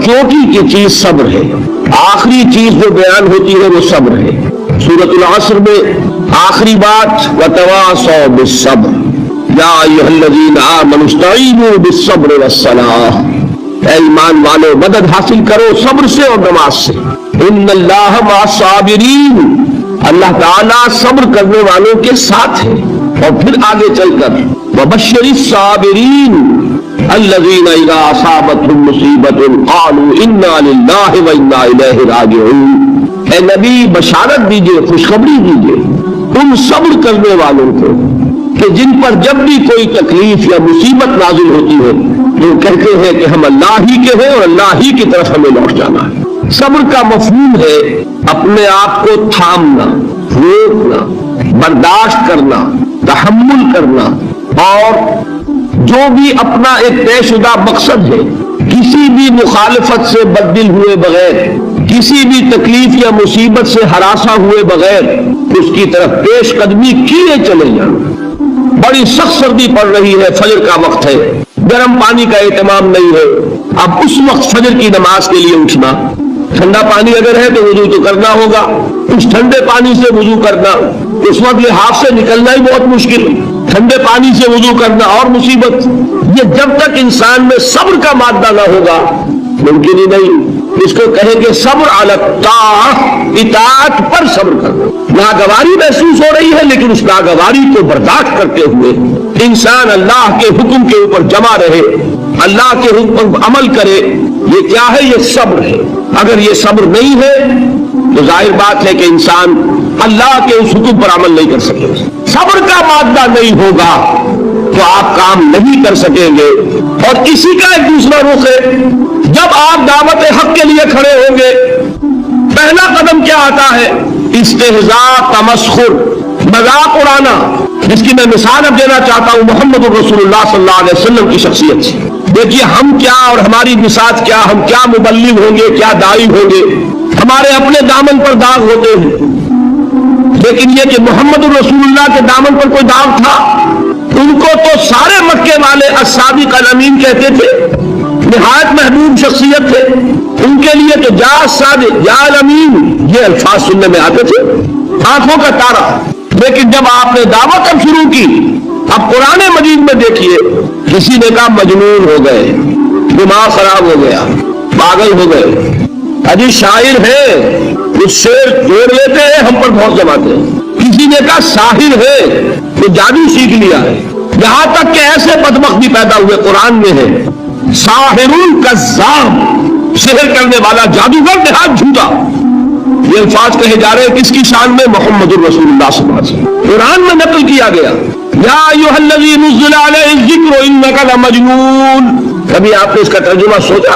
चोटी की चीज सब्र है, आखिरी चीज जो बयान होती है वो सब्र है। सूरतुल असर में आखिरी बात वतवासौ बिस्सब्र या अय्युहल्लज़ीना आमनू इस्तईनू बिस्सब्रि वस्सलाह, ऐ ईमान वालों मदद हासिल करो सब्र से और नमाज से। इन्नल्लाह मअस्साबिरीन, अल्लाह ताला सब्र करने वालों के साथ है। और फिर आगे चलकर वबश्शिरिस साबिरीन अल्लज़ीना इज़ा असाबतहुम मुसीबतुन क़ालू इन्ना लिल्लाहि व इन्ना इलैहि राजिऊन, ऐ नबी बशारत दीजिए, खुशखबरी दीजिए उन सब्र करने वालों को कि जिन पर जब भी कोई तकलीफ या मुसीबत नाजिल होती है तो कहते हैं कि हम अल्लाह ही के हैं और अल्लाह ही की तरफ हमें लौट जाना है। सब्र का मफ़हूम है अपने आप को थामना, रोकना, बर्दाश्त करना, तहम्मुल करना, और जो भी अपना एक तयशुदा मकसद है किसी भी मुखालफत से बददिल हुए बगैर, किसी भी तकलीफ या मुसीबत से हरासा हुए बगैर उसकी तरफ पेश कदमी किए चले जाना। बड़ी सख्त सर्दी पड़ रही है, फजर का वक्त है, गर्म पानी का एहतमाम नहीं है, अब उस वक्त फजर की नमाज के लिए उठना, ठंडा पानी अगर है तो वुजू तो करना होगा, उस ठंडे पानी से वुजू करना, उस वक्त लिहाज से निकलना ही बहुत मुश्किल, ठंडे पानी से वुजू करना और मुसीबत। ये जब तक इंसान में सब्र का मादा ना होगा मुमकिन ही नहीं। इसको कहेंगे सब्र अला ताअह, इताअत पर सब्र करना। नागवारी महसूस हो रही है लेकिन उस नागवारी को बर्दाश्त करते हुए इंसान अल्लाह के हुक्म के ऊपर जमा रहे, अल्लाह के हुक्म पर अमल करे। ये क्या है? ये सब्र है। अगर ये सब्र नहीं है तो जाहिर बात है कि इंसान अल्लाह के उस हुक्म पर अमल नहीं कर सकेगा। सब्र का मादा नहीं होगा तो आप काम नहीं कर सकेंगे। और इसी का एक दूसरा रुख है, जब आप दावत हक के लिए खड़े होंगे पहला कदम क्या आता है? इस्तेहजा, तमस्खुर, मजाक उड़ाना। जिसकी मैं मिसाल अब देना चाहता हूं मोहम्मद रसूलुल्लाह सल्लल्लाहु अलैहि वसल्लम की शख्सियत से। देखिए हम क्या और हमारी बिसात क्या, हम क्या मुबल्लिग होंगे, क्या दाई होंगे, हमारे अपने दामन पर दाग होते हैं। लेकिन ये कि मोहम्मद रसूलुल्लाह के दामन पर कोई दाग था, उनको तो सारे मक्के वाले अस्सादिक अल अमीन कहते थे, निहायत महबूब शख्सियत थे। उनके लिए तो जा सादिक, या अल अमीन ये अल्फाज सुनने में आते थे, आंखों का तारा। लेकिन जब आपने दावत अब शुरू की, अब कुरान मजीद में देखिए किसी ने कहा मजनून हो गए, दिमाग खराब हो गया, पागल हो गए, अजी शायर है, कुछ शेर जोड़ लेते हैं हम पर बहुत जमाते हैं। किसी ने कहा साहिर है, तो जादू सीख लिया है। यहां तक कि ऐसे बदबख्त भी पैदा हुए, कुरान में है साहिरुल कज़्ज़ाब, सिहर करने वाला जादूगर, निहायत झूठा। ये अल्फाज कहे जा रहे हैं किसकी शान में? मोहम्मदुर रसूलुल्लाह सल्लल्लाहु अलैहि वसल्लम। कुरान में नकल किया गया, या अय्युहल्लज़ी नुज़्ज़िला अलैहि ज़िक्र इन्नका लमजनून। कभी आपने इसका तर्जुमा सोचा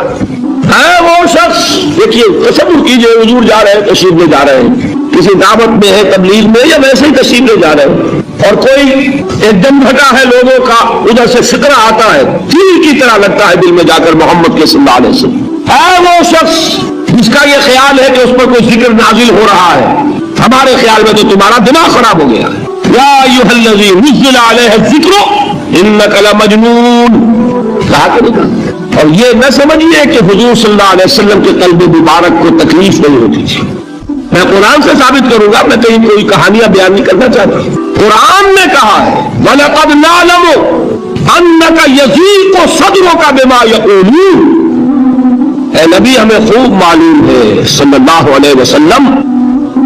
है? वो शख्स, देखिए तसव्वुर कीजिए, हुजूर जा रहे हैं, तशरीफ ले जा रहे हैं, किसी दावत में है, तबलीग में, या वैसे ही तशरीफ ले जा रहे हैं, और कोई एक दम घटा है लोगों का, उधर से फिक्रा आता है, तीर की तरह लगता है दिल में जाकर मोहम्मद के सल्लल्लाहु अलैहि वसल्लम। है वो शख्स जिसका ये ख्याल है कि उस पर कोई जिक्र नाजिल हो रहा है, हमारे ख्याल में तो तुम्हारा दिमाग खराब हो गया है। या अय्युहल्लज़ी नुज़्ज़िला अलैहि ज़िक्र इन्नका लमजनून, कहा कि नहीं? और ये न समझिए कि हुजूर सल्लल्लाहु अलैहि वसल्लम के कल्ब मुबारक को तकलीफ नहीं होती थी। मैं कुरान से साबित करूंगा, मैं कहीं कोई कहानियां बयान नहीं करना चाहता। कुरान ने कहा है वलक़द नअलमु अन्नका यज़ीक़ु सदरुका बिमा यक़ूलून, ऐ नबी हमें खूब मालूम है सल्लल्लाहु अलैहि वसल्लम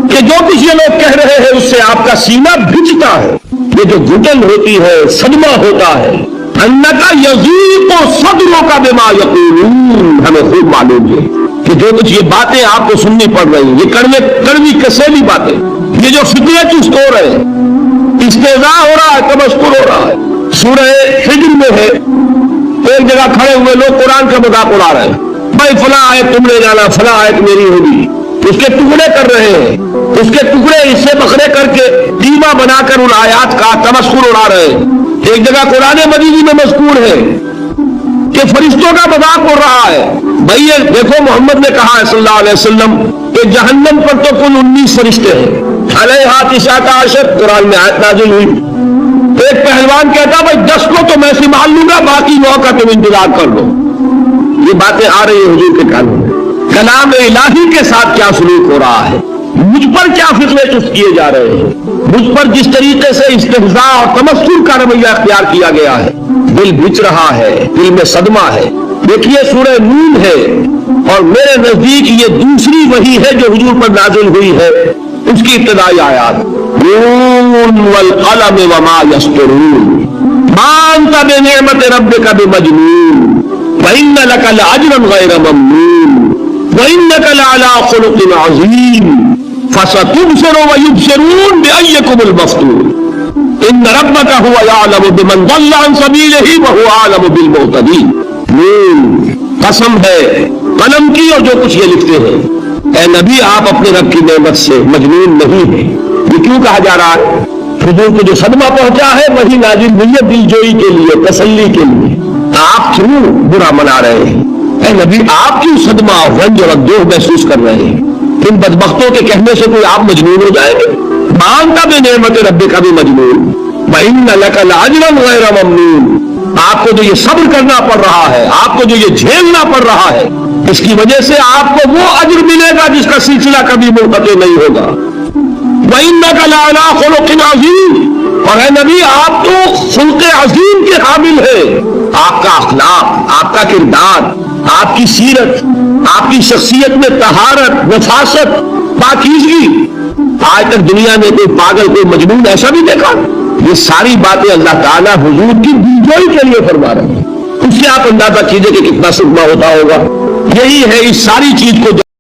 कि जो कुछ ये लोग कह रहे हैं उससे आपका सीना भिजता है, ये जो घुटन होती है, सदमा होता है। अन्नका यज़ीक़ु सदरुका बिमा यक़ूलून, हमें खूब मालूम है कि जो कुछ ये बातें आपको सुननी पड़ रही हैं, ये कड़वी कसेली बातें, ये जो फिक्रे चुस्त हो रहे हैं, इस्तेज़ा हो रहा है, तमस्कुर हो रहा है। सूरह हिज्र में है, एक जगह खड़े हुए लोग कुरान का मजाक उड़ा रहे हैं, भाई फला आयत तुम ले जाना, फला आयत मेरी होगी, उसके टुकड़े कर रहे हैं, उसके टुकड़े हिस्से बखरे करके टीमा बनाकर उन आयात का तमस्कुर उड़ा रहे हैं। एक जगह कुरान मजीद में मज़कूर है कि फरिश्तों का मजाक उड़ रहा है। भाई ये देखो मोहम्मद ने कहा है सल्लल्लाहु अलैहि वसल्लम कि जहन्नम पर तो कुल 19 फरिश्ते हैं, अलैहा तिस्अता अशर, कुरान में आयत नाज़िल हुई। एक पहलवान कहता भाई 10 को तो मैं संभाल लूंगा, बाकी 9 का तुम इंतजार कर लो। ये बातें आ रही है हुजूर के कानों में। کلام الہی کے ساتھ کیا سلوک ہو رہا ہے، مجھ پر کیا فتنے چست کیے جا رہے ہیں، مجھ پر جس طریقے سے استہزاء اور تمسخر کا رویہ اختیار کیا گیا ہے، دل بچ رہا ہے، دل میں صدمہ ہے۔ دیکھیے سورہ نون ہے اور میرے نزدیک یہ دوسری وحی ہے جو حضور پر نازل ہوئی ہے، اس کی ابتدائی آیات نون والقلم وما یسطرون ما انت بنعمت ربک بمجنون وإن لك لأجرا غير ممنون وإنك لعلى خلق عظيم فستبصر ويبصرون بأيكم المفتون ان ربك هو يعلم بمن ضل عن سبيله وهو أعلم بالمهتدين۔ نون قسم ہے قلم کی اور جو کچھ یہ لکھتے ہیں، اے نبی آپ اپنے رب کی نعمت سے مجنون نہیں ہیں۔ یہ کیوں کہا جا رہا ہے؟ حضور کو جو صدمہ پہنچا ہے وہی نازل ہوئی ہے دل جوئی کے لیے، تسلی کے لیے۔ آپ کیوں برا منا رہے ہیں؟ اے نبی آپ کیوں صدمہ رنج اور اندوہ محسوس کر رہے ہیں؟ ان بدبختوں کے کہنے سے کوئی آپ مجنون ہو جائیں گے؟ مانتا بے نعمت رب کا بھی مجنون وَإِنَّ لَكَ لَأَجْرًا غَيْرَ مَمْنُونٍ۔ آپ کو جو یہ صبر کرنا پڑ رہا ہے، آپ کو جو یہ جھیلنا پڑ رہا ہے، اس کی وجہ سے آپ کو وہ اجر ملے گا جس کا سلسلہ کبھی منقطع نہیں ہوگا۔ وَإِنَّكَ لَعَلَىٰ خُلُقٍ عَظِيمٍ، اور اے نبی آپ تو خلق عظیم کے حامل ہیں۔ آپ کا اخلاق، آپ کا کردار، آپ کی سیرت، آپ کی شخصیت میں طہارت، نفاست، پاکیزگی، آج تک دنیا میں کوئی پاگل، کوئی مجنون ایسا بھی دیکھا؟ یہ ساری باتیں اللہ تعالیٰ حضور کی دلجوئی کے لیے فرما رہے ہیں۔ اس سے آپ اندازہ کیجئے کہ کتنا صدمہ ہوتا ہوگا۔ یہی ہے اس ساری چیز کو